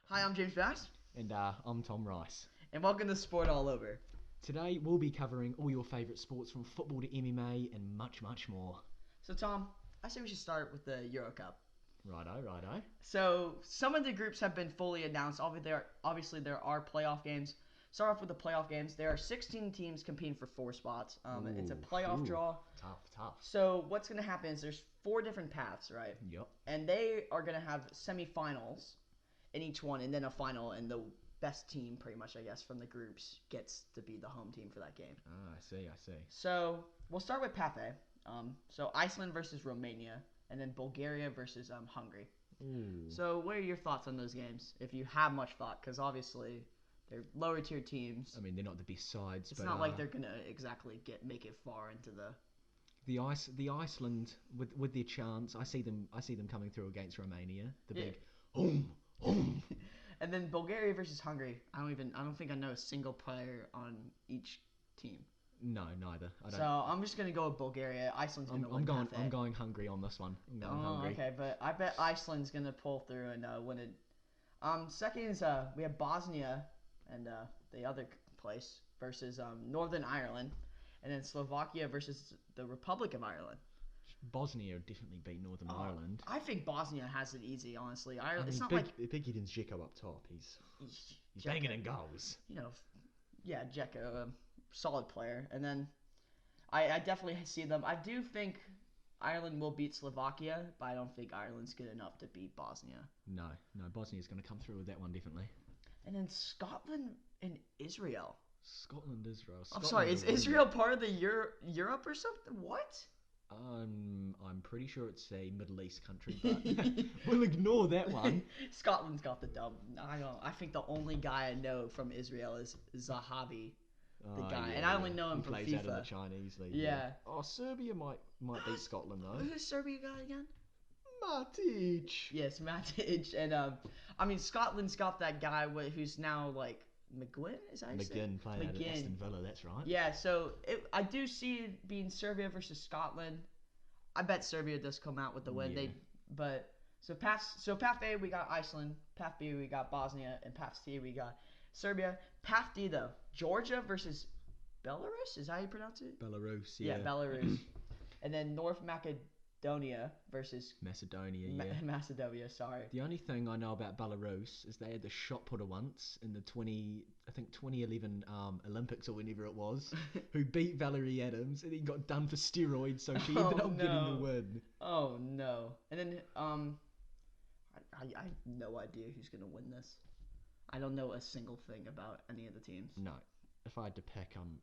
Hi, I'm James Bass, And I'm Tom Rice. and welcome to Sport All Over. Today we'll be covering all your favourite sports from football to MMA and much, much more. So, Tom, I say we should start with the Euro Cup. Righto. So, some of the groups have been fully announced. Obviously, there are playoff games. Start off with the playoff games. There are 16 teams competing for 4 spots. It's a playoff draw. Tough. So, what's going to happen is there's 4 different paths, right? Yep. And they are going to have semifinals in each one, and then a final, and the best team, pretty much, I guess, from the groups gets to be the home team for that game. I see. So we'll start with Path A. So Iceland versus Romania, and then Bulgaria versus Hungary. Ooh. So what are your thoughts on those games, if you have much thought? Because obviously they're lower tier teams. I mean, they're not the best sides, It's but not like they're gonna exactly make it far into the. the Iceland with their chance. I see them coming through against Romania. The Yeah. big home. And then Bulgaria versus Hungary. I don't think I know a single player on each team. No, neither. I don't. So I'm just gonna go with Bulgaria. Iceland's gonna win. I'm going Hungary on this one. I'm going Hungary. Okay, but I bet Iceland's gonna pull through and win it. Second is we have Bosnia and the other place versus Northern Ireland, and then Slovakia versus the Republic of Ireland. Bosnia definitely beat Northern Ireland. I think Bosnia has it easy, honestly. It's not Big Hidden Dzeko up top. He's Dzeko, banging in goals. Yeah, Dzeko, solid player. And then I definitely see them. I do think Ireland will beat Slovakia, but I don't think Ireland's good enough to beat Bosnia. No, Bosnia's going to come through with that one definitely. And then Scotland and Israel. Israel. I'm sorry, is Israel part of the Europe or something? What? I'm pretty sure it's a Middle East country, but we'll ignore that one. Scotland's got the dub. I think the only guy I know from Israel is Zahavi, the guy, and I only know him from plays FIFA. Out in the Chinese league. Yeah. Oh, Serbia might beat Scotland though. Who's Serbia guy again? Matic. Yes, Matic, and Scotland's got that guy who's now like McGuinn, is that McGinn playing out at Aston Villa, that's right. Yeah, so I do see it being Serbia versus Scotland. I bet Serbia does come out with the win. Yeah. So Path A we got Iceland, Path B we got Bosnia, and Path C we got Serbia. Path D though, Georgia versus Belarus, is that how you pronounce it? Belarus, yeah. Yeah, Belarus. And then North Macedonia versus Macedonia, Macedonia, sorry. The only thing I know about Belarus is they had the shot putter once in the 2011 Olympics or whenever it was, who beat Valerie Adams and he got done for steroids, so she ended up getting the win. Oh no! And then I have no idea who's gonna win this. I don't know a single thing about any of the teams. No, if I had to pick, I'm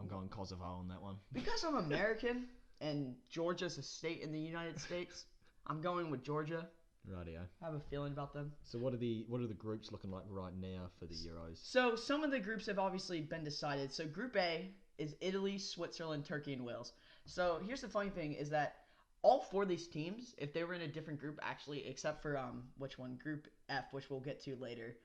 going Kosovo on that one. Because I'm American and Georgia's a state in the United States, I'm going with Georgia. Rightio. I have a feeling about them. So what are the groups looking like right now for the Euros? So some of the groups have obviously been decided. So Group A is Italy, Switzerland, Turkey, and Wales. So here's the funny thing is that all 4 of these teams, if they were in a different group, actually, except for Group F, which we'll get to later,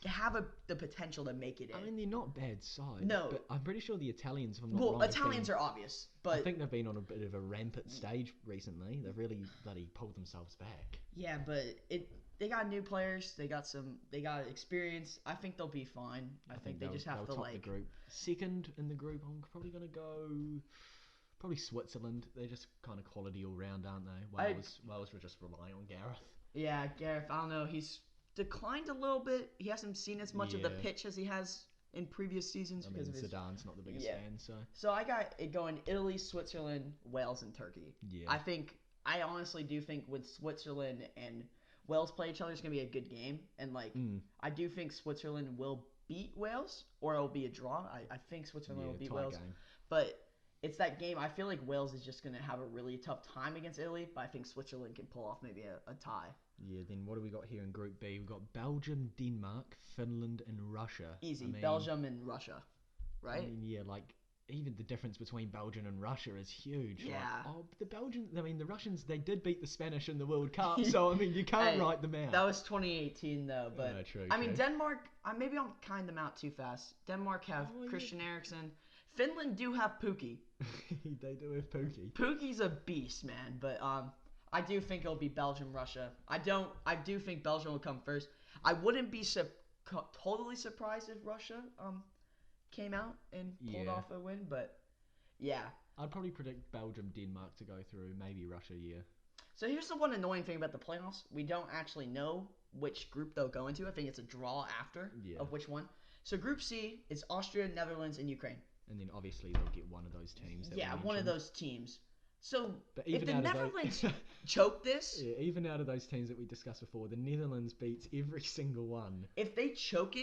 have the potential to make it in. I mean, they're not bad sides. No, but I'm pretty sure the Italians, if I'm not wrong, Italians are obvious, but I think they've been on a bit of a rampant stage recently. They've really bloody pulled themselves back. Yeah, but they got new players. They got experience. I think they'll be fine. I think they just have to top the group. Second in the group, I'm probably gonna go. Probably Switzerland. They're just kind of quality all round, aren't they? Wales were just relying on Gareth. Yeah, Gareth. I don't know. He's declined a little bit. He hasn't seen as much of the pitch as he has in previous seasons because of his. Zidane's not the biggest fan, so. So I got it going: Italy, Switzerland, Wales, and Turkey. Yeah. I honestly do think with Switzerland and Wales play each other, it's gonna be a good game, and I do think Switzerland will beat Wales, or it'll be a draw. I think Switzerland will beat Wales, but it's that game. I feel like Wales is just going to have a really tough time against Italy, but I think Switzerland can pull off maybe a tie. Yeah, then what do we got here in Group B? We've got Belgium, Denmark, Finland, and Russia. Easy. Belgium and Russia, right? I mean, yeah, even the difference between Belgium and Russia is huge. Yeah. The Russians, they did beat the Spanish in the World Cup, so, you can't write them out. That was 2018, though, but... true. Denmark, maybe I'm kind them out too fast. Denmark have Christian Eriksen. Finland do have Pukki. They do have Pukki. Pukki's a beast, man, but I do think it'll be Belgium, Russia. I do think Belgium will come first. I wouldn't be totally surprised if Russia came out and pulled Yeah. off a win, but yeah. I'd probably predict Belgium, Denmark to go through. Maybe Russia, yeah. So here's the one annoying thing about the playoffs. We don't actually know which group they'll go into. I think it's a draw after of which one. So Group C is Austria, Netherlands, and Ukraine. And then obviously they'll get one of those teams. One of those teams. So but if the Netherlands choke this... Yeah, even out of those teams that we discussed before, the Netherlands beats every single one. If they choke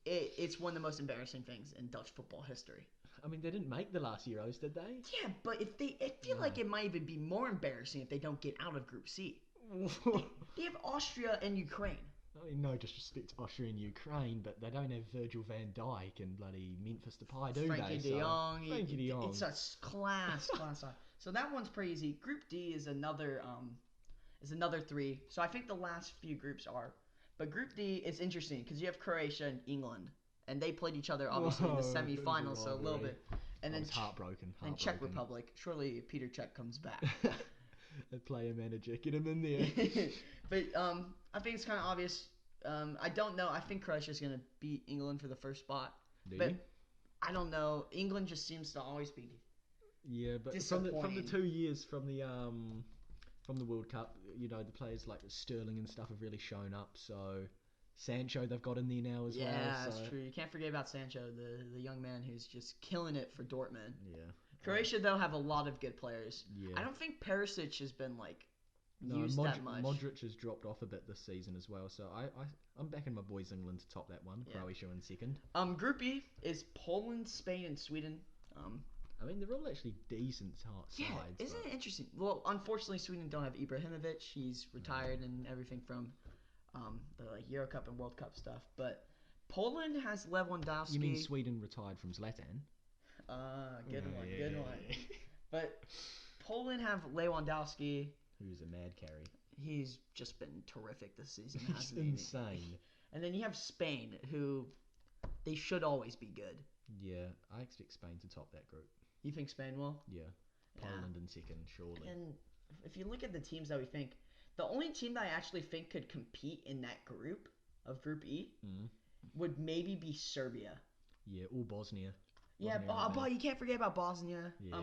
it's one of the most embarrassing things in Dutch football history. I mean, they didn't make the last Euros, did they? Yeah, but I feel like it might even be more embarrassing if they don't get out of Group C. They have Austria and Ukraine. I mean, no disrespect to Austria and Ukraine, but they don't have Virgil van Dijk and bloody Memphis Depay, do Frankie they? de Jong. Frankie de Jong. It's a class. So that one's pretty easy. Group D is another three. So I think the last few groups are. But Group D is interesting because you have Croatia and England. And they played each other, obviously, in the semifinals, so a little bit. And then heartbroken. And Czech Republic. Surely Peter Cech comes back. A player manager. Get him in there. But I think it's kind of obvious. I don't know. I think Croatia's going to beat England for the first spot. But I don't know. England just seems to always be but from the 2 years from the World Cup, you know, the players like Sterling and stuff have really shown up, so... Sancho they've got in there now as well. Yeah, that's true. You can't forget about Sancho, the young man who's just killing it for Dortmund. Yeah. Croatia, though, have a lot of good players. Yeah. I don't think Perisic has been, used that much. Modric has dropped off a bit this season as well, so I'm backing my boys England to top that one. Yeah. Croatia in second. Group E is Poland, Spain, and Sweden. I mean, they're all actually decent sides. Yeah, isn't it interesting? Well, unfortunately, Sweden don't have Ibrahimovic. He's retired and everything from... the Euro Cup and World Cup stuff, but Poland has Lewandowski. You mean Sweden retired from Zlatan? Good one. But Poland have Lewandowski, who's a mad carry. He's just been terrific this season. He's insane. And then you have Spain, who they should always be good. Yeah, I expect Spain to top that group. You think Spain will? Yeah, Poland in second, surely. And if you look at the teams that we think. The only team that I actually think could compete in that group of Group E would maybe be Serbia. Yeah, or Bosnia. Yeah, but you can't forget about Bosnia. Yeah.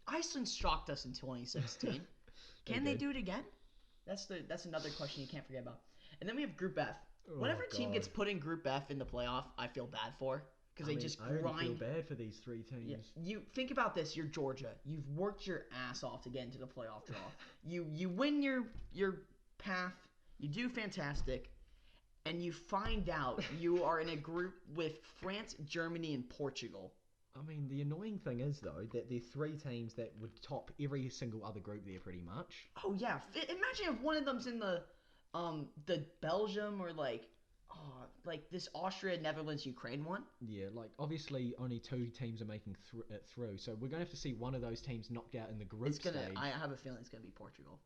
Iceland shocked us in 2016. Can they do it again? That's another question you can't forget about. And then we have Group F. Whenever a team gets put in Group F in the playoff, I feel bad for. Because they just grind. I feel bad for these three teams. Yeah. You think about this. You're Georgia. You've worked your ass off to get into the playoff draw. You win your path. You do fantastic, and you find out you are in a group with France, Germany, and Portugal. I mean, the annoying thing is though that there are three teams that would top every single other group there, pretty much. Oh yeah. Imagine if one of them's in the Belgium or like this Austria, Netherlands, Ukraine one. Yeah, obviously only two teams are making it through, so we're going to have to see one of those teams knocked out in the group stage. I have a feeling it's going to be Portugal.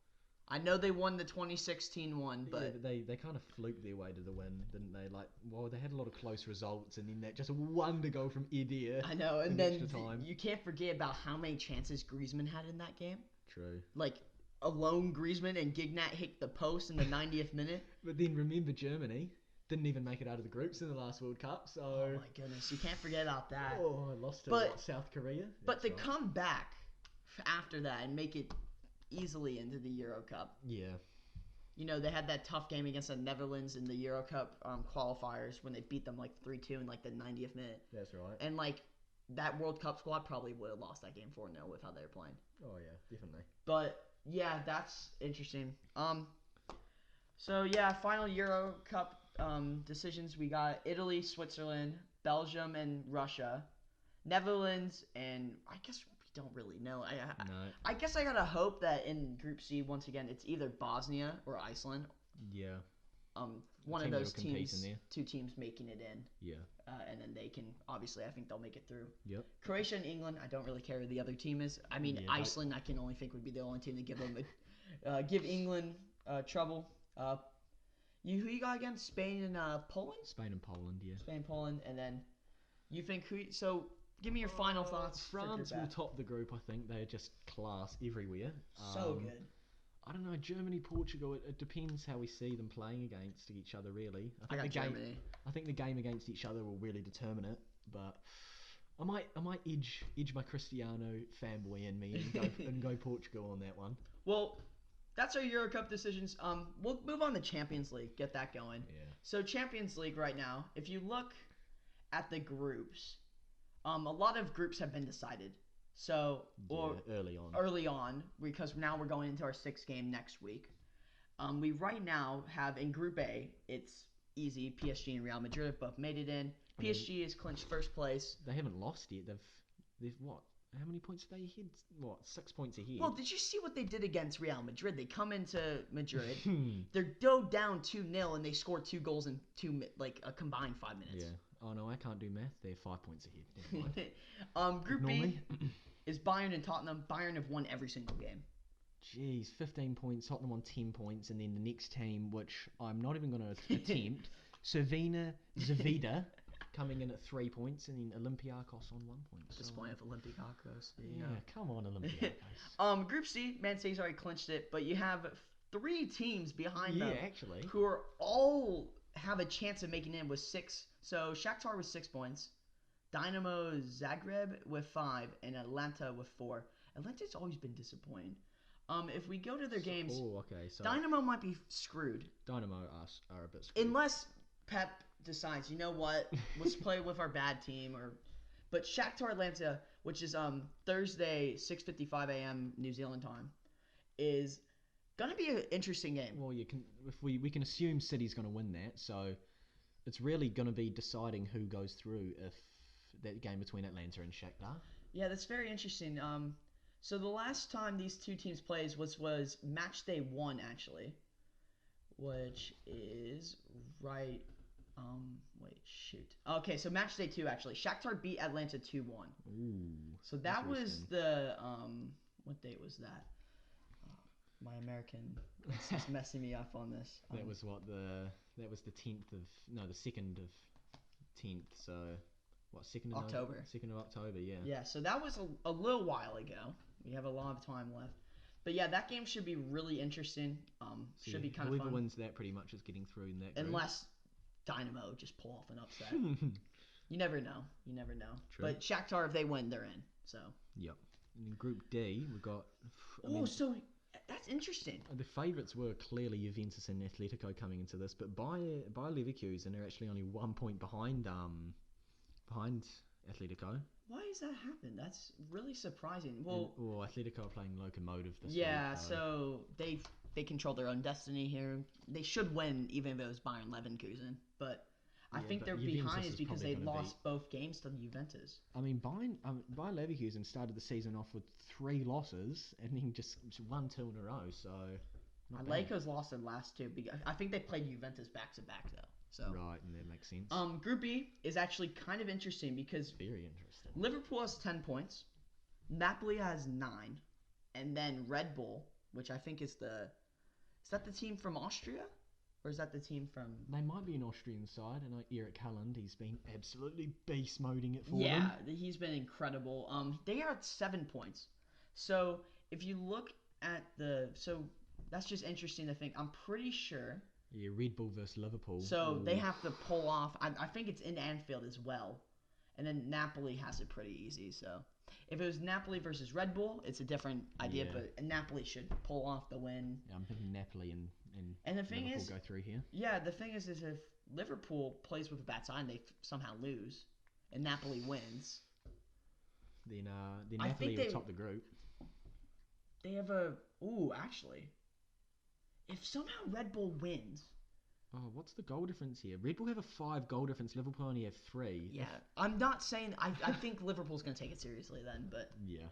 I know they won the 2016 one, but... Yeah, but they kind of fluked their way to the win, didn't they? They had a lot of close results, and then that just one to go from Edir. I know, and then you can't forget about how many chances Griezmann had in that game. True. Alone Griezmann and Gignac hit the post in the 90th minute. But then remember Germany... didn't even make it out of the groups in the last World Cup, so... Oh my goodness, you can't forget about that. Oh, I lost to South Korea? But to come back after that and make it easily into the Euro Cup. Yeah. You know, they had that tough game against the Netherlands in the Euro Cup qualifiers when they beat them 3-2 in the 90th minute. That's right. And that World Cup squad probably would have lost that game 4-0 with how they were playing. Oh yeah, definitely. But yeah, that's interesting. So yeah, final Euro Cup decisions. We got Italy, Switzerland, Belgium, and Russia, Netherlands, and I guess we don't really know. I guess I gotta hope that in Group C once again it's either Bosnia or Iceland. Yeah. One of those teams, two teams making it in. Yeah. And then they can obviously, I think they'll make it through. Yep. Croatia and England, I don't really care who the other team is. I mean, Iceland, I can only think would be the only team to give them give England trouble. Who you got again? Spain and Poland? Spain and Poland, yeah. Spain and Poland, and then you think who... So, give me your final thoughts. France will top the group, I think. They're just class everywhere. So good. I don't know, Germany, Portugal. It depends how we see them playing against each other. Really, I got Germany. I think the game against each other will really determine it. But I might edge my Cristiano fanboy in me and go Portugal on that one. Well, that's our Euro Cup decisions. We'll move on to Champions League. Get that going. Yeah. So Champions League right now, if you look at the groups, a lot of groups have been decided. So early on, because now we're going into our 6th game next week. We right now have in Group A, it's easy. PSG and Real Madrid have both made it in. PSG has clinched first place. They haven't lost yet. They've what? How many points are they ahead? What, 6 points ahead? Well, did you see what they did against Real Madrid? They come into Madrid, they're down 2-0, and they scored 2 goals in a combined 5 minutes. Yeah. Oh no, I can't do math. They're 5 points ahead. Group B is Bayern and Tottenham. Bayern have won every single game. Jeez, 15 points. Tottenham on 10 points, and then the next team, which I'm not even going to attempt, Zavida. Coming in at 3 points, and then Olympiacos on 1 point. Disappointing of Olympiacos. Yeah, come on, Olympiacos. Group C, Man City's already clinched it, but you have 3 teams behind them. Actually. Who are all have a chance of making it with 6. So Shakhtar with 6 points, Dynamo Zagreb with 5, and Atlanta with 4. Atlanta's always been disappointing. If we go to their games, so Dynamo might be screwed. Dynamo are a bit screwed. Unless Pep decides, you know what, let's play with our bad team. But Shakhtar Atlanta, which is Thursday 6:55 a.m. New Zealand time, is gonna be an interesting game. Well, we can assume City's gonna win that, so it's really gonna be deciding who goes through if that game between Atlanta and Shakhtar. Yeah, that's very interesting. So the last time these two teams played was match day 1 actually, which is right. Okay, so match day 2 actually. Shakhtar beat Atlanta 2-1. Ooh. So that was the what date was that? My American is messing me up on this. That was the 10th of the 2nd of 10th. So what, 2nd of October? 2nd of October, yeah. Yeah, so that was a little while ago. We have a lot of time left. But yeah, that game should be really interesting. Should be kind of fun. Whoever wins that pretty much is getting through in that group. Unless Dynamo just pull off an upset. You never know. True. But Shakhtar, if they win, they're in. So. Yep. And in Group D, we got. So that's interesting. The favourites were clearly Juventus and Atletico coming into this, but by Leverkusen, they're actually only 1 point behind Atletico. Why does that happen? That's really surprising. Well, Atletico are playing Locomotive this week. Yeah, so they control their own destiny here. They should win, even if it was Bayern Leverkusen. But I think they're behind is because they lost both games to Juventus. I mean, Bayern Leverkusen started the season off with 3 losses and then just 1-2 in a row. So Atletico's lost their last 2. I think they played Juventus back to back though. So right, and that makes sense. Group B is actually kind of interesting because very interesting. Liverpool has 10 points, Napoli has 9, and then Red Bull, which I think is that the team from Austria, or is that the team from? They might be an Austrian side, and Eric Haaland, he's been absolutely beast moding it for them. Yeah, he's been incredible. They are at 7 points. So if you look at that's just interesting to think. I'm pretty sure. Yeah, Red Bull versus Liverpool. So they have to pull off. I think it's in Anfield as well. And then Napoli has it pretty easy. So if it was Napoli versus Red Bull, it's a different idea. Yeah. But Napoli should pull off the win. Yeah, I'm thinking Napoli and the thing Liverpool is, go through here. Yeah, the thing is if Liverpool plays with a bad side and they somehow lose, and Napoli wins, then Napoli will top the group. They have actually. If somehow Red Bull wins... Oh, what's the goal difference here? Red Bull have a 5 goal difference. Liverpool only have 3. Yeah, I'm not saying... I think Liverpool's going to take it seriously then, but... Yeah.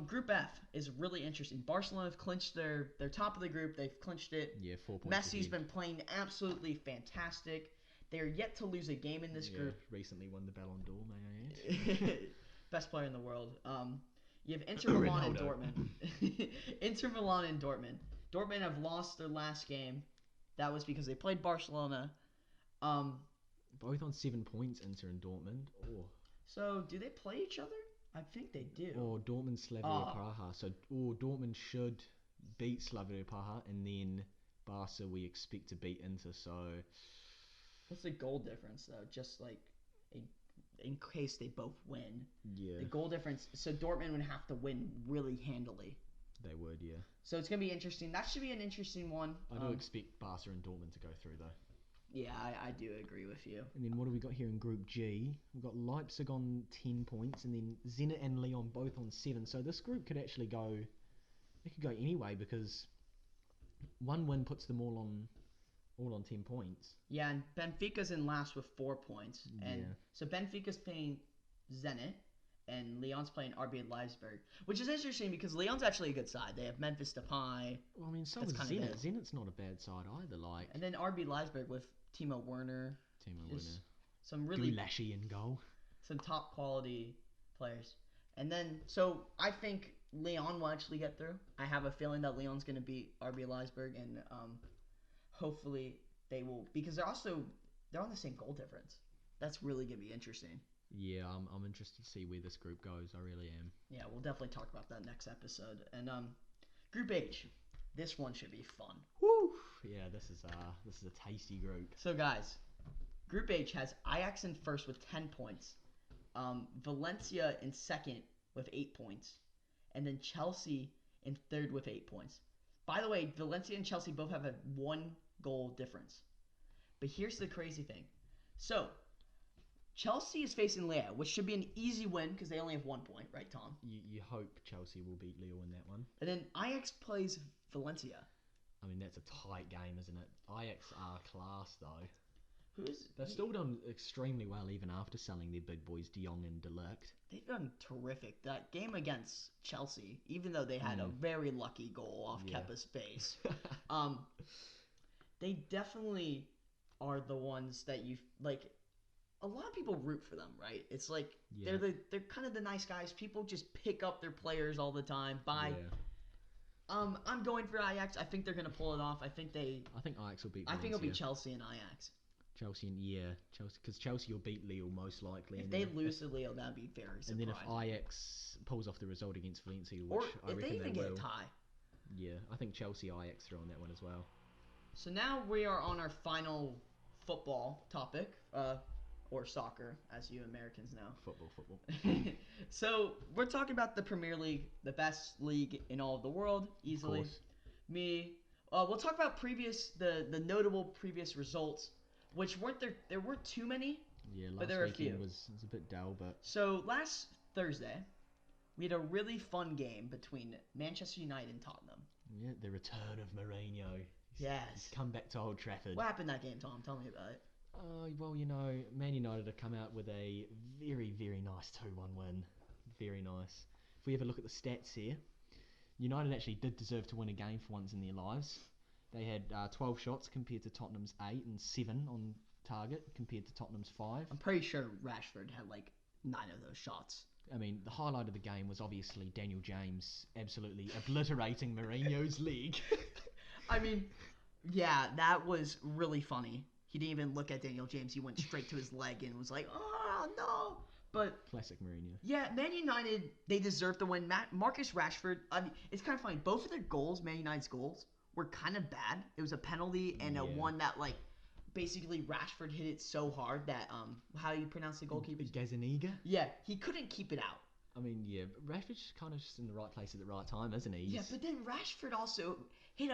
Group F is really interesting. Barcelona have clinched their top of the group. They've clinched it. Yeah, 4 points. Messi's been playing absolutely fantastic. They're yet to lose a game in this group. Recently won the Ballon d'Or, may I add. Best player in the world. You have Inter Milan and Dortmund. Inter Milan and Dortmund. Dortmund have lost their last game. That was because they played Barcelona. Both on 7 points, Inter and Dortmund. Oh. So, do they play each other? I think they do. Dortmund Slavia Praha. So, Dortmund should... beat Slavia Praha, and then Barca we expect to beat Inter. So what's the goal difference though? Just like in case they both win. Yeah. The goal difference. So Dortmund would have to win really handily. They would, yeah. So it's gonna be interesting. That should be an interesting one. I do expect Barca and Dortmund to go through though. Yeah, I do agree with you. And then what do we got here in Group G? We've got Leipzig on 10 points, and then Zenit and Lyon both on 7. So this group could actually go. It could go anyway because one win puts them all on 10 points. Yeah, and Benfica's in last with 4 points, and Yeah. so Benfica's playing Zenit, and Lyon's playing RB Leipzig, which is interesting because Lyon's actually a good side. They have Memphis Depay. Well, I mean, so That's is kinda Zenit. good. Zenit's not a bad side either. Like And then RB Leipzig with Timo Werner. Timo Just Werner, some really Gulaschi in goal. some top quality players. And then, so I think Lyon will actually get through. I have a feeling that Lyon's going to beat RB Leipzig, and hopefully they will, because they're on the same goal difference. That's really going to be interesting. Yeah, I'm interested to see where this group goes. I really am. Yeah, we'll definitely talk about that next episode. And Group H, this one should be fun. Woo! Yeah, this is a tasty group. So guys, Group H has Ajax in first with 10 points, Valencia in second with 8 points, and then Chelsea in third with 8 points. By the way, Valencia and Chelsea both have a 1 goal difference. But here's the crazy thing. So, Chelsea is facing Lille, which should be an easy win because they only have 1 point, right, Tom? You hope Chelsea will beat Lille in that one. And then Ajax plays Valencia. I mean, that's a tight game, isn't it? Ajax are class, though. They've still done extremely well even after selling their big boys De Jong and De Ligt. They've done terrific. That game against Chelsea, even though they had a very lucky goal off Kepa's face, they definitely are the ones that you like. A lot of people root for them, right? It's like they're kind of the nice guys. People just pick up their players all the time. I'm going for Ajax. I think they're gonna pull it off. I think Ajax will beat Valencia. I think it'll be Chelsea and Ajax. Chelsea, because Chelsea will beat Lille most likely. If they lose to Lille, that'd be very surprising. And then if Ajax pulls off the result against Valencia, which I reckon they even will. get a tie. Yeah, I think Chelsea Ajax throw on that one as well. So now we are on our final football topic, or soccer, as you Americans know. Football. So we're talking about the Premier League, the best league in all of the world, easily. Of course. We'll talk about the notable previous results, which there weren't too many. Yeah, but there were a few. Weekend was a bit dull, but so last Thursday, we had a really fun game between Manchester United and Tottenham. Yeah, the return of Mourinho. Yes. He's come back to Old Trafford. What happened that game, Tom? Tell me about it. Well, Man United have come out with a very, very nice 2-1 win. Very nice. If we ever look at the stats here, United actually did deserve to win a game for once in their lives. They had 12 shots compared to Tottenham's 8 and 7 on target compared to Tottenham's 5. I'm pretty sure Rashford had like 9 of those shots. I mean, the highlight of the game was obviously Daniel James absolutely obliterating Mourinho's leg. I mean, yeah, that was really funny. He didn't even look at Daniel James. He went straight to his leg and was like, oh, no. But classic Mourinho. Yeah, Man United, they deserve to win. Marcus Rashford, I mean, it's kind of funny. Both of their goals, Man United's goals, were kind of bad. It was a penalty and a one that, like, basically Rashford hit it so hard that, how do you pronounce the goalkeeper? Gazaniga? Yeah, he couldn't keep it out. I mean, yeah, Rashford's kind of just in the right place at the right time, isn't he? Yeah, but then Rashford also hit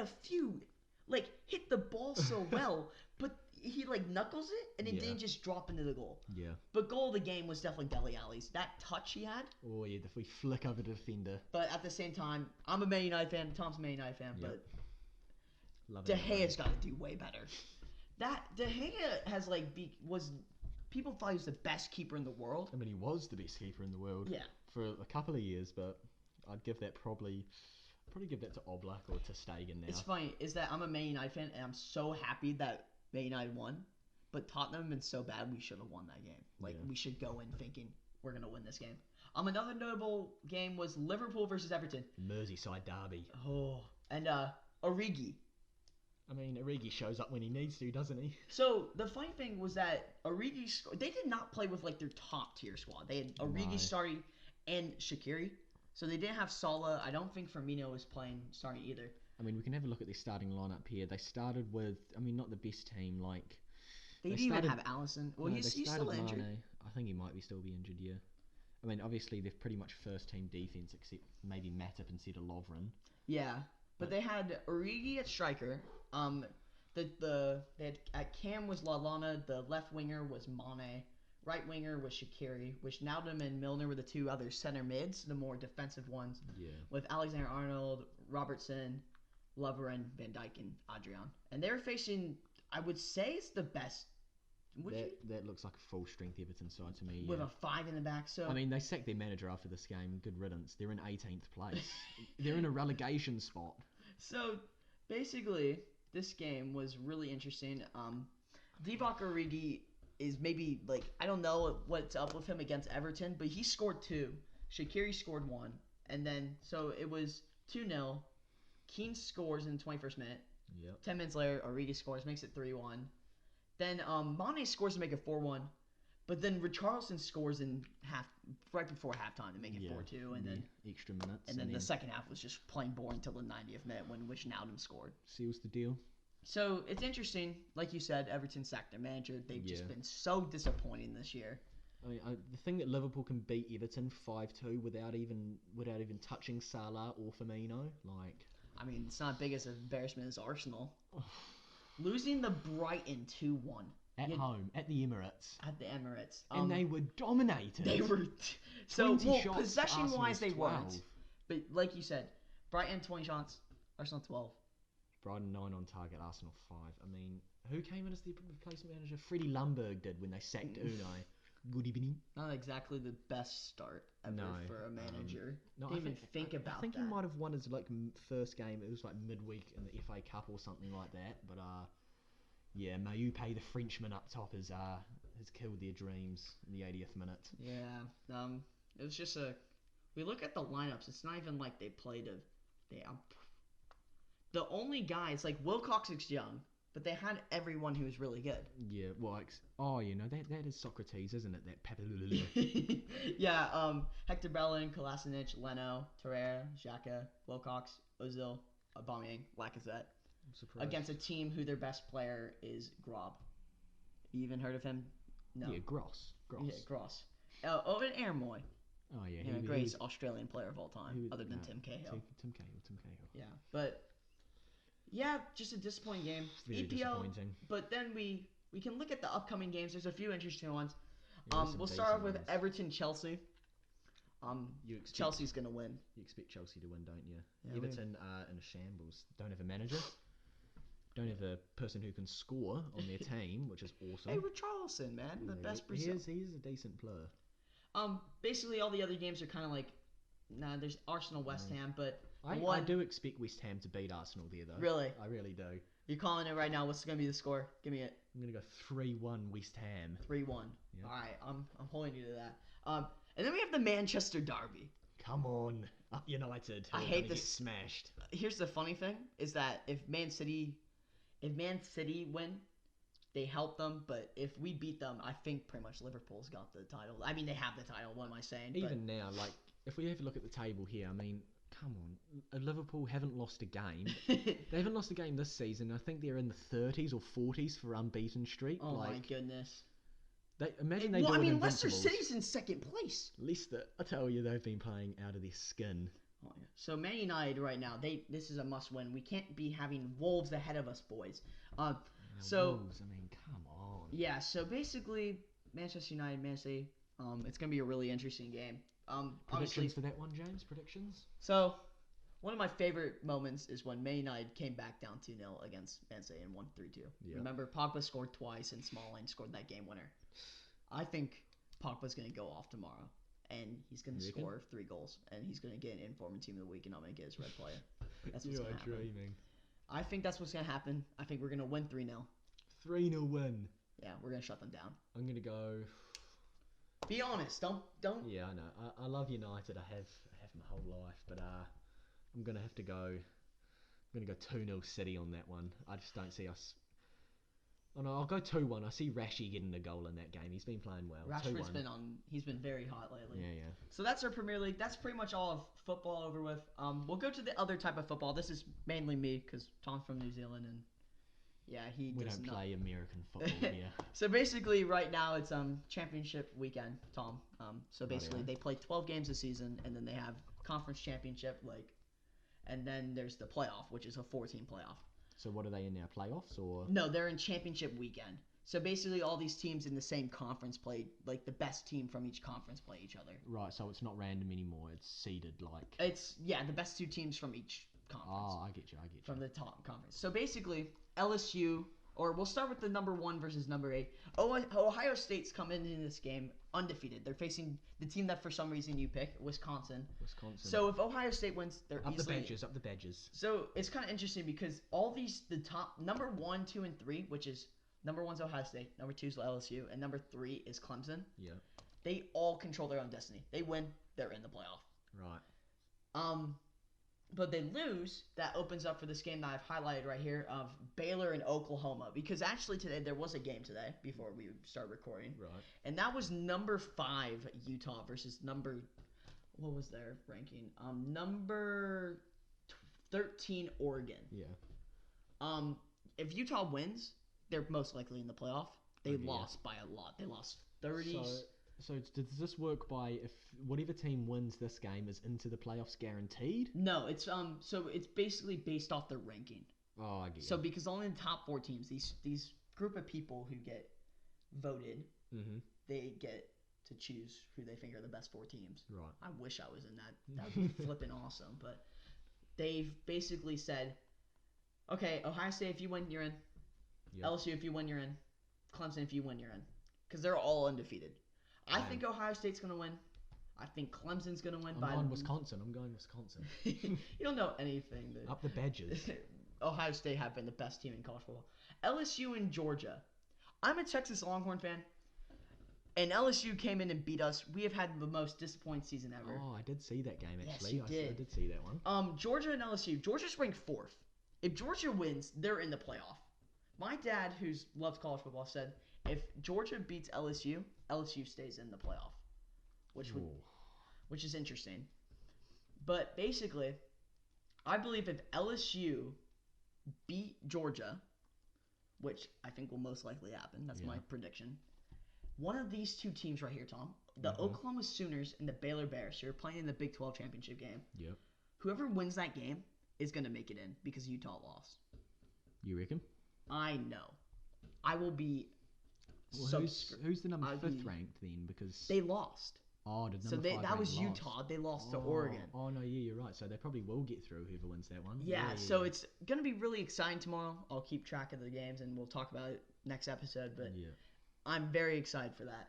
hit the ball so well, but he, knuckles it, and it didn't just drop into the goal. Yeah. But goal of the game was definitely Dele Alli's. That touch he had. Oh, yeah, if we flick over the defender. But at the same time, I'm a Man United fan, Tom's a Man United fan, but Love De Gea's got to do way better. That De Gea has, people thought he was the best keeper in the world. I mean, he was the best keeper in the world. Yeah. For a couple of years, but I'd give that probably give that to Oblak or to Stegen now. It's funny, is that I'm a Man United fan, and I'm so happy that Man United won, but Tottenham have been so bad, we should have won that game. We should go in thinking we're going to win this game. Another notable game was Liverpool versus Everton. Merseyside derby. Oh, and Origi. I mean, Origi shows up when he needs to, doesn't he? So, the funny thing was that Origi, they did not play with, their top-tier squad. They had Origi starting and Shaqiri. So, they didn't have Salah. I don't think Firmino was starting either. I mean, we can have a look at their starting lineup here. They started with, I mean, not the best team. Like They didn't even have Allison. Well, no, he's they still started injured. Mane. I think he might be still be injured. Yeah. I mean, obviously they're pretty much first team defense, except maybe Matip instead of Lovren. Yeah, but they had Origi at striker. They had at Cam was Lallana. The left winger was Mane. Right winger was Shaqiri, which Naldum and Milner were the two other center mids, the more defensive ones. Yeah. With Alexander Arnold, Robertson, Lovren, Van Dijk, and Adrian. And they're facing, I would say, it's the best. That looks like a full strength Everton side to me. With yeah. a 5 in the back. So I mean, they sacked their manager after this game. Good riddance. They're in 18th place. They're in a relegation spot. So basically, this game was really interesting. Divock Origi is maybe like I don't know what's up with him against Everton, but he scored 2. Shaqiri scored 1, and then so it was 2-0. Keane scores in the 21st minute. Yep. 10 minutes later, Origi scores, makes it 3-1. Then Mane scores to make it 4-1, but then Richarlison scores in right before halftime to make it 4-2, and then extra minutes. And then the second half was just plain boring until the 90th minute when which Naldum scored. Seals the deal. So it's interesting, like you said, Everton sacked their manager. They've just been so disappointing this year. I mean, the thing that Liverpool can beat Everton 5-2 without even touching Salah or Firmino, like. I mean, it's not as big as an embarrassment as Arsenal. Losing the Brighton 2-1. At home, at the Emirates. At the Emirates. And they were dominated. They were... possession-wise, they 12. weren't. But like you said, Brighton 20 shots, Arsenal 12. Brighton 9 on target, Arsenal 5. I mean, who came in as the replacement manager? Freddie Ljungberg did when they sacked Unai. Good evening. Not exactly the best start ever for a manager. Didn't even think about that. I think he might have won his first game. It was like midweek in the FA Cup or something like that. But yeah, Mayupe, the Frenchman up top, has killed their dreams in the 80th minute. Yeah. It was just we look at the lineups. It's not even like they played the only guys like Wilcox is young. But they had everyone who was really good. Yeah, well, that is Socrates, isn't it? That Papalulu. Yeah, Hector Bellerin, Kolasinac, Leno, Torreira, Xhaka, Wilcox, Ozil, Aubameyang, Lacazette. Against a team who their best player is Grob. You even heard of him? No. Yeah, Gross. Yeah, Gross. Oh, and Aaron Moy. Oh, yeah. The greatest Australian player of all time, other than Tim Cahill. Tim Cahill. Yeah, but... Yeah, just a disappointing game. Very disappointing. But then we can look at the upcoming games. There's a few interesting ones. We'll start off with Everton-Chelsea. Chelsea's going to win. You expect Chelsea to win, don't you? Yeah, Everton are in a shambles. Don't have a manager. Don't have a person who can score on their team, which is awesome. Hey, Richarlison, man. The best Brazil. He is a decent player. Basically, all the other games are kind of like... there's Arsenal-West Ham, but... I do expect West Ham to beat Arsenal there, though. Really? I really do. You're calling it right now. What's going to be the score? Give me it. I'm going to go 3-1 West Ham. 3-1. Yep. All right, I'm holding you to that. And then we have the Manchester Derby. Come on, up United. I hate this. Smashed. Here's the funny thing: is that if Man City win, they help them. But if we beat them, I think pretty much Liverpool's got the title. I mean, they have the title. What am I saying? Even now, like if we have a look at the table here, I mean. Come on, Liverpool haven't lost a game. They haven't lost a game this season. I think they're in the 30s or 40s for unbeaten streak. Oh my goodness! Leicester City's in second place. Leicester, I tell you, they've been playing out of their skin. Oh, yeah. So Man United right now, this is a must-win. We can't be having Wolves ahead of us, boys. Wolves, I mean, come on. Yeah. So basically, Manchester United, Man City. It's gonna be a really interesting game. Predictions for that one, James? Predictions? So, one of my favorite moments is when Man United came back down 2-0 against Man City and won 3-2. Yep. Remember, Pogba scored twice and Smalling scored that game winner. I think Pogba's going to go off tomorrow, and he's going to score 3 goals, and he's going to get an informer team of the week, and I'm going to get his red player. That's what's going to happen. Dreaming. I think that's what's going to happen. I think we're going to win 3-0. 3-0 win. Yeah, we're going to shut them down. I'm going to go... Be honest, don't. Yeah, I know. I love United. I have my whole life, but I'm gonna have to go. I'm gonna go 2-0 City on that one. I just don't see us. Oh no, I'll go 2-1. I see Rashi getting a goal in that game. He's been playing well. Rashford's 2-1. he's been very hot lately. Yeah. So that's our Premier League. That's pretty much all of football over with. We'll go to the other type of football. This is mainly me because Tom's from New Zealand and We don't play American football here. So basically, right now it's championship weekend, Tom. So basically, they play 12 games a season, and then they have conference championship, and then there's the playoff, which is a 4-team playoff. So what are they in now? Playoffs or? No, they're in championship weekend. So basically, all these teams in the same conference play, the best team from each conference play each other. Right, so it's not random anymore. It's seeded It's the best 2 teams from each conference. Oh, I get you. From the top conference. So basically, LSU, or we'll start with the number 1 versus number 8. Ohio State's coming in this game undefeated. They're facing the team that for some reason you pick, Wisconsin. So if Ohio State wins, they're up easily... Up the badges. So it's kind of interesting because all the top, number 1, 2, and 3, which is number 1's Ohio State, number 2's LSU, and number 3 is Clemson. Yeah. They all control their own destiny. They win, they're in the playoff. Right. But they lose, that opens up for this game that I've highlighted right here of Baylor and Oklahoma. Because actually today, there was a game today before we start recording. Right. And that was number 5 Utah versus what was their ranking? Number 13 Oregon. Yeah. If Utah wins, they're most likely in the playoff. They lost by a lot. They lost 30. So does this work by if whatever team wins this game is into the playoffs guaranteed? No, it's basically based off their ranking. Oh, I get it. So because only the top 4 teams, these group of people who get voted, they get to choose who they think are the best 4 teams. Right. I wish I was in that. That would be flipping awesome. But they've basically said, okay, Ohio State, if you win, you're in. Yep. LSU, if you win, you're in. Clemson, if you win, you're in. Because they're all undefeated. I think Ohio State's going to win. I think Clemson's going to win. I'm going Wisconsin. You don't know anything. Up the badges. Ohio State have been the best team in college football. LSU and Georgia. I'm a Texas Longhorn fan. And LSU came in and beat us. We have had the most disappointing season ever. Oh, I did see that game, actually. Yes, you did. I did see that one. Georgia and LSU. Georgia's ranked 4th. If Georgia wins, they're in the playoff. My dad, who loves college football, said if Georgia beats LSU, LSU stays in the playoff, which is interesting. But basically, I believe if LSU beat Georgia, which I think will most likely happen, that's my prediction. One of these 2 teams right here, Tom, the Oklahoma Sooners and the Baylor Bears, who are playing in the Big 12 championship game. Yep. Whoever wins that game is going to make it in because Utah lost. You reckon? I know. I will be. Well, who's the number 5th ranked then? Because they lost. Oh, did number 5 that was lost? Utah. They lost to Oregon. Oh no, yeah, you're right. So they probably will get through whoever wins that one. Yeah. So it's gonna be really exciting tomorrow. I'll keep track of the games and we'll talk about it next episode. But I'm very excited for that.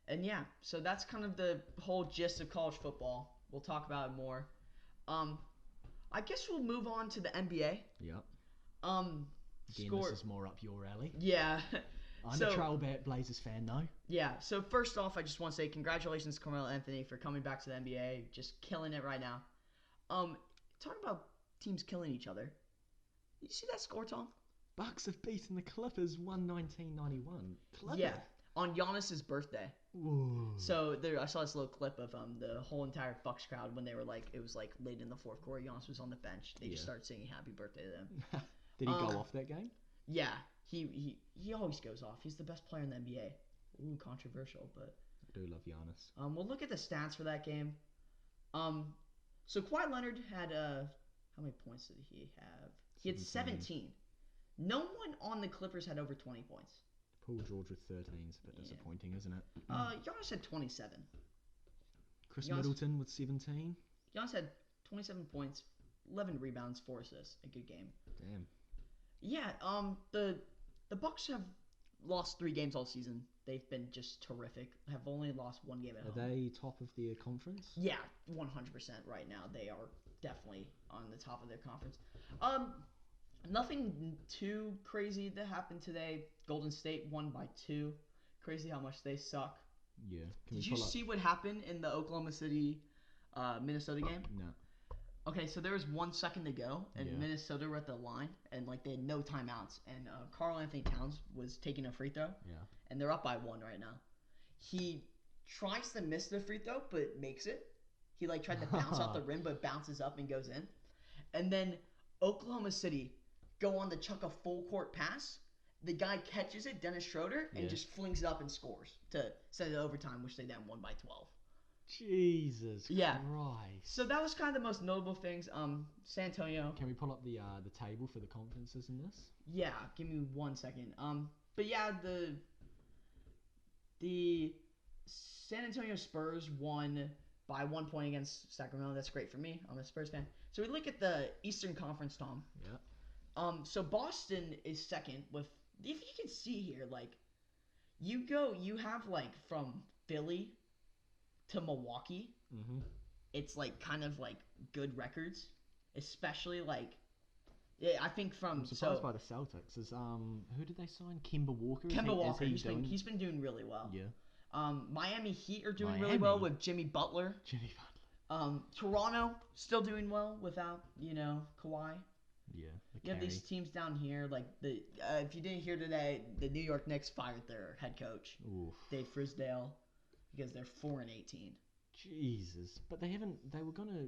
And so that's kind of the whole gist of college football. We'll talk about it more. I guess we'll move on to the NBA. Yep. Again, this is more up your alley. Yeah. I'm a Trailblazer Blazers fan, though. Yeah. So first off, I just want to say congratulations to Carmelo Anthony for coming back to the NBA, just killing it right now. Talking about teams killing each other. Did you see that score, Tom? Bucks have beaten the Clippers 119-91. Yeah. On Giannis's birthday. Whoa. So I saw this little clip of the whole entire Bucks crowd when they were it was late in the 4th quarter. Giannis was on the bench. They just started singing "Happy Birthday" to them. Did he go off that game? Yeah, he always goes off. He's the best player in the NBA. Ooh, controversial, but I do love Giannis. We'll look at the stats for that game. So Kawhi Leonard had how many points did he have? He had 17. No one on the Clippers had over 20 points. Paul George with 13 is a bit disappointing, isn't it? Giannis had 27. Chris Middleton with 17. Giannis had 27 points, 11 rebounds, 4 assists. A good game. Damn. Yeah, the Bucks have lost 3 games all season. They've been just terrific. Have only lost 1 game at home. Are they top of their conference? Yeah, 100% right now. They are definitely on the top of their conference. Nothing too crazy that happened today. Golden State won by 2. Crazy how much they suck. Yeah. Did you see what happened in the Oklahoma City, Minnesota game? No. Okay, so there was 1 second to go, and Yeah. Minnesota were at the line, and like they had no timeouts, and Karl Anthony Towns was taking a free throw, Yeah. and they're up by 1 right now. He tries to miss the free throw, but makes it. He like tried to bounce off the rim, but bounces up and goes in. And then Oklahoma City go on to chuck a full court pass. The guy catches it, Dennis Schroeder, and just flings it up and scores to send it to overtime, which they then won by 12. Jesus Christ. So that was kind of the most notable things. San Antonio. Can we pull up the table for the conferences in this? Yeah, give me 1 second. But yeah, the San Antonio Spurs won by 1 point against Sacramento. That's great for me. I'm a Spurs fan. So we look at the Eastern Conference, Tom. Yeah. So Boston is second with, if you can see here, like, you have like from Philly to Milwaukee. Mm-hmm. It's like kind of like good records, especially like, yeah, I think from I'm surprised by the Celtics. Is who did they sign? Kemba Walker. Kemba Walker. He's been doing really well. Yeah. Miami Heat are doing really well with Jimmy Butler. Toronto still doing well without Kawhi. Yeah. You have these teams down here like the if you didn't hear today, the New York Knicks fired their head coach, Dave Frisdale, because they're 4-18. Jesus, but they were gonna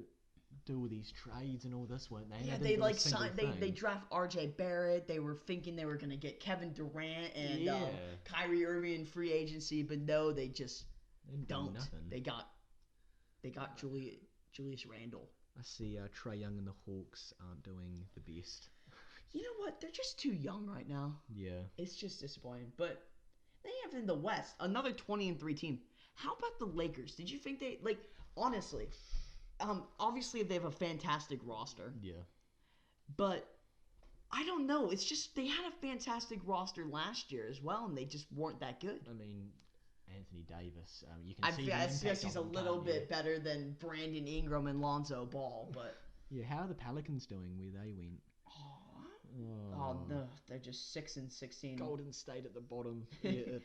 do all these trades and all this, weren't they? Yeah, they like signed. They draft R.J. Barrett. They were thinking they were gonna get Kevin Durant and Kyrie Irving in free agency, but no, they just don't. They got Julius Randle. I see Trae Young and the Hawks aren't doing the best. You know what? They're just too young right now. Yeah. It's just disappointing. But they have in the West another 20-3 team. How about the Lakers? Did you think they honestly? Obviously they have a fantastic roster. Yeah. But I don't know. It's just they had a fantastic roster last year as well, and they just weren't that good. I mean, Anthony Davis. You can see the impact. Yes, he's a little bit better than Brandon Ingram and Lonzo Ball, but yeah. How are the Pelicans doing? Where they went? Oh no, they're just 6-16. Golden State at the bottom. You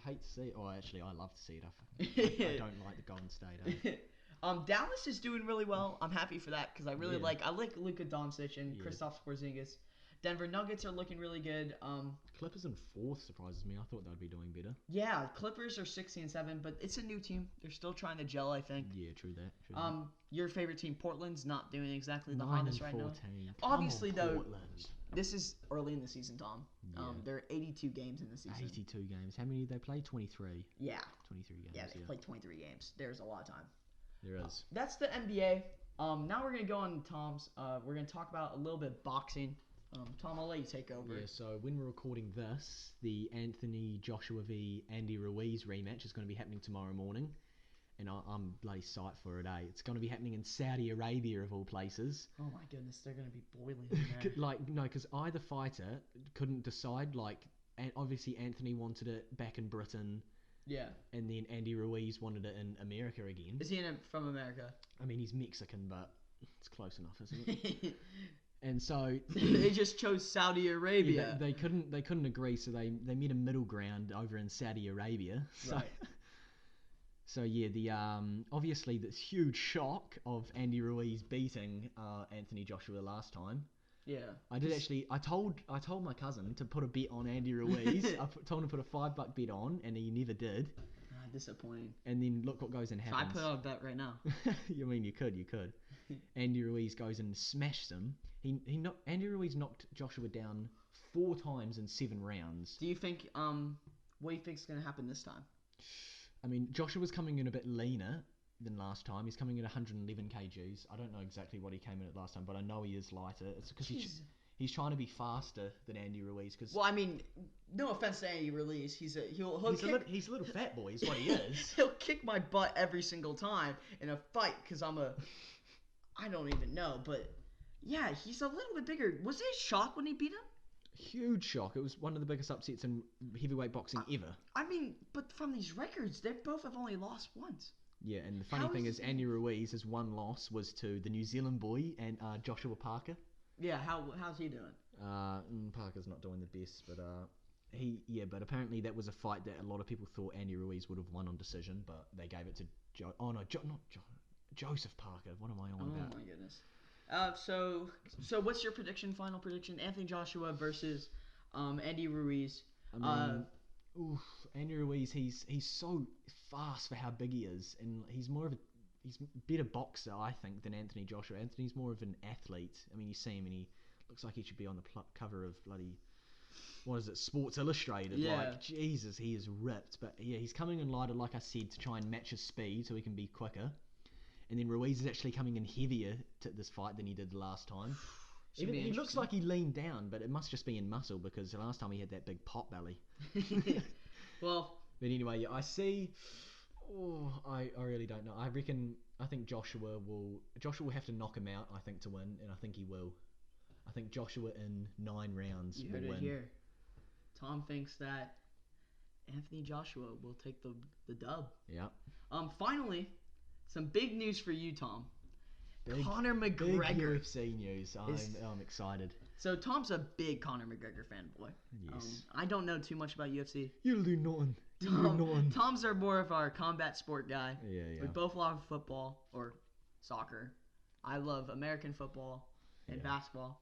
hate to see it. Oh, actually, I love to see it. I don't like the Golden State. Dallas is doing really well. I'm happy for that because I really like Luka Doncic and Kristaps Porzingis. Denver Nuggets are looking really good. Clippers in 4th surprises me. I thought they'd be doing better. Yeah, Clippers are 16-7, but it's a new team. They're still trying to gel, I think. Yeah, true that. Your favorite team, Portland's not doing exactly the hottest right now. Come Obviously, on, though, Portland. This is early in the season, Tom. Yeah. There are 82 games in the season. 82 games. How many did they play? 23. Yeah. 23 games. Yeah, they played 23 games. There's a lot of time. There is. That's the NBA. Now we're going to go on Tom's. We're going to talk about a little bit boxing. Tom, I'll let you take over. Yeah, so when we're recording this, the Anthony Joshua v. Andy Ruiz rematch is going to be happening tomorrow morning. And I'm bloody psyched for it, eh? It's going to be happening in Saudi Arabia, of all places. Oh my goodness, they're going to be boiling in there. No, because either fighter couldn't decide. And obviously Anthony wanted it back in Britain. Yeah. And then Andy Ruiz wanted it in America again. Is he from America? I mean, he's Mexican, but it's close enough, isn't it? And so they just chose Saudi Arabia. Yeah, they couldn't agree, so they made a middle ground over in Saudi Arabia. So, right. So yeah, the obviously this huge shock of Andy Ruiz beating Anthony Joshua last time. Yeah. I told my cousin to put a bet on Andy Ruiz. I told him to put a $5 bet on, and he never did. Disappointing. And then look what goes and happens. So I put on a bet right now. You mean you could. Andy Ruiz goes and smashes him. Andy Ruiz knocked Joshua down 4 times in 7 rounds. Do you think what do you think is going to happen this time? I mean, Joshua's coming in a bit leaner than last time. He's coming in 111 kgs. I don't know exactly what he came in at last time, but I know he is lighter. It's because he's trying to be faster than Andy Ruiz. Well, I mean, no offense to Andy Ruiz, he's a little fat boy. Is what he is. He'll kick my butt every single time in a fight because I don't even know, but yeah, he's a little bit bigger. Was it a shock when he beat him? Huge shock. It was one of the biggest upsets in heavyweight boxing ever. I mean, but from these records, they both have only lost once. Yeah, and the funny thing is Andy Ruiz's one loss was to the New Zealand boy and Joshua Parker. Yeah, how's he doing? Parker's not doing the best, but but apparently that was a fight that a lot of people thought Andy Ruiz would have won on decision, but they gave it to Joseph Parker. What am I on about? Oh my goodness. So what's your prediction? Final prediction: Anthony Joshua versus Andy Ruiz. I mean, Andy Ruiz, he's so fast for how big he is, and he's a better boxer, I think, than Anthony Joshua. Anthony's more of an athlete. I mean, you see him, and he looks like he should be on the cover of bloody, what is it, Sports Illustrated. Yeah. Like, Jesus, he is ripped. But yeah, he's coming in lighter, like I said, to try and match his speed so he can be quicker. And then Ruiz is actually coming in heavier to this fight than he did the last time. Even he looks like he leaned down, but it must just be in muscle because the last time he had that big pot belly. Well, but anyway, I see. Oh, I really don't know. I think Joshua will have to knock him out, I think, to win, and I think he will. I think Joshua in 9 rounds you will heard win. it here. Tom thinks that Anthony Joshua will take the dub. Yeah. Finally, some big news for you, Tom. Conor McGregor. Big UFC news. I'm excited. So Tom's a big Conor McGregor fanboy. Yes. I don't know too much about UFC. You'll do nothing. Tom's are more of our combat sport guy. Yeah. We both love football or soccer. I love American football and basketball.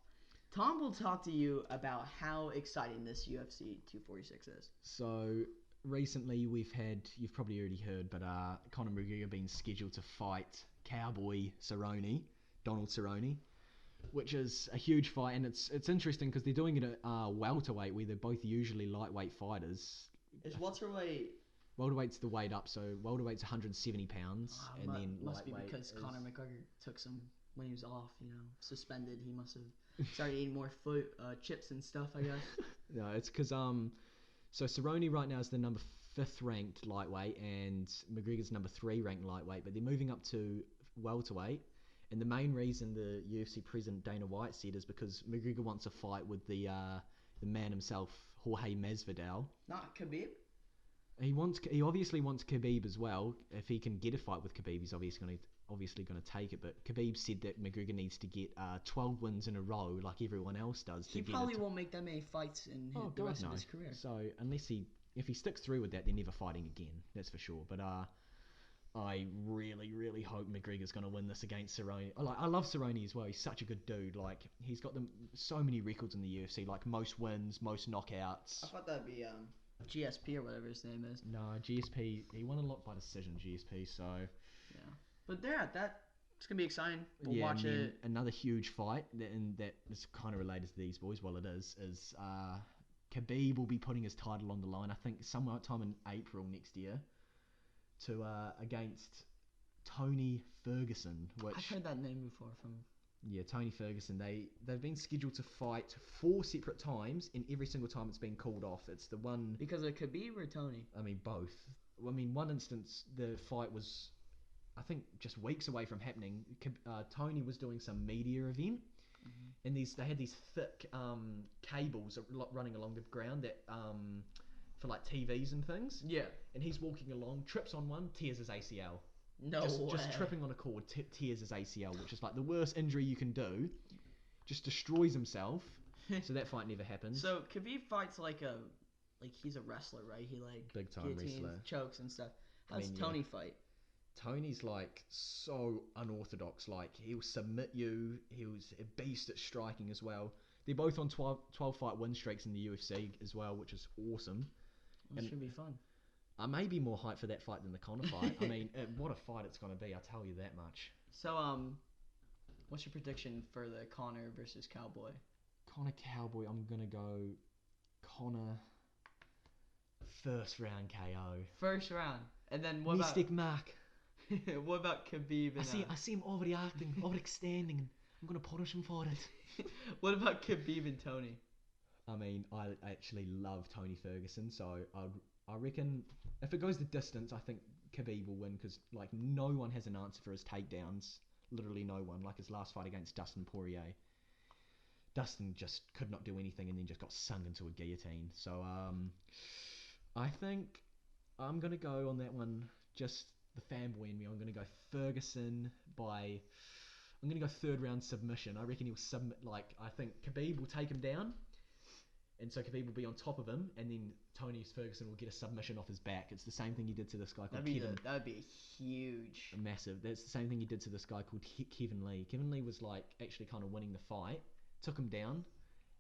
Tom will talk to you about how exciting this UFC 246 is. So recently you've probably already heard, but Conor McGregor been scheduled to fight Cowboy Donald Cerrone, which is a huge fight, and it's interesting because they're doing it at welterweight, where they're both usually lightweight fighters. Is welterweight? Welterweight's the weight up, so welterweight's 170 pounds, and then must be lightweight because Conor McGregor took some when he was off, suspended. He must have started eating more chips and stuff, I guess. No, it's because so Cerrone right now is the number 5th ranked lightweight, and McGregor's number 3 ranked lightweight, but they're moving up to welterweight. And the main reason the UFC president Dana White said is because McGregor wants a fight with the man himself, Jorge Masvidal. Not Khabib. He obviously wants Khabib as well. If he can get a fight with Khabib, he's obviously going to take it. But Khabib said that McGregor needs to get 12 wins in a row, like everyone else does. He probably won't make that many fights in the rest of his career. So if he sticks through with that, they're never fighting again. That's for sure. But I really, really hope McGregor's going to win this against Cerrone. I love Cerrone as well. He's such a good dude. Like, he's got so many records in the UFC, like most wins, most knockouts. I thought that'd be GSP or whatever his name is. No, GSP. He won a lot by decision, GSP. So yeah, but it's gonna be exciting. We'll watch it. Another huge fight, and that is kind of related to these boys. Well, it is Khabib will be putting his title on the line. I think sometime in April next year. To against Tony Ferguson, which I've heard that name before from. Yeah, Tony Ferguson. They've been scheduled to fight 4 separate times, and every single time it's been called off. It's the one because of Khabib or Tony. I mean both. I mean, one instance the fight was, I think, just weeks away from happening. Tony was doing some media event, and they had these thick cables running along the ground that for like TVs and things. Yeah. And he's walking along, trips on one, tears his ACL. No way. Just tripping on a cord, tears his ACL, which is like the worst injury you can do. Just destroys himself. So that fight never happened. So Khabib fights like he's a wrestler, right? He big time wrestler, chokes and stuff. How's Tony fight? Tony's like so unorthodox. Like, he'll submit you. He was a beast at striking as well. They're both on 12 fight win streaks in the UFC as well, which is awesome. It should be fun. I may be more hyped for that fight than the Conor fight. I mean, what a fight it's going to be, I'll tell you that much. So, what's your prediction for the Conor versus Cowboy? Conor Cowboy, I'm going to go Conor first round KO. First round. And then what Mystic Mark. What about Khabib? I see him overreacting, overextending, and I'm going to punish him for it. What about Khabib and Tony? I mean, I actually love Tony Ferguson, so I reckon if it goes the distance, I think Khabib will win because like no one has an answer for his takedowns. Literally no one. Like his last fight against Dustin Poirier. Dustin just could not do anything and then just got sung into a guillotine. So I think I'm going to go on that one, just the fanboy in me. I'm going to go Ferguson I'm going to go 3rd round submission. I reckon he'll submit, I think Khabib will take him down. And so Khabib will be on top of him, and then Tony Ferguson will get a submission off his back. It's the same thing he did to this guy called Kevin. That would be huge. Massive. That's the same thing he did to this guy called Kevin Lee. Kevin Lee was like actually kind of winning the fight, took him down,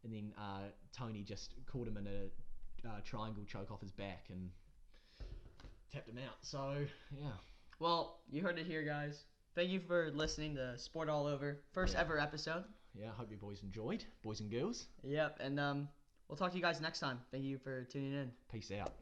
and then Tony just caught him in a triangle choke off his back and tapped him out. So, yeah. Well, you heard it here, guys. Thank you for listening to Sport All Over. First ever episode. Yeah, I hope you boys enjoyed. Boys and girls. Yep, and we'll talk to you guys next time. Thank you for tuning in. Peace out.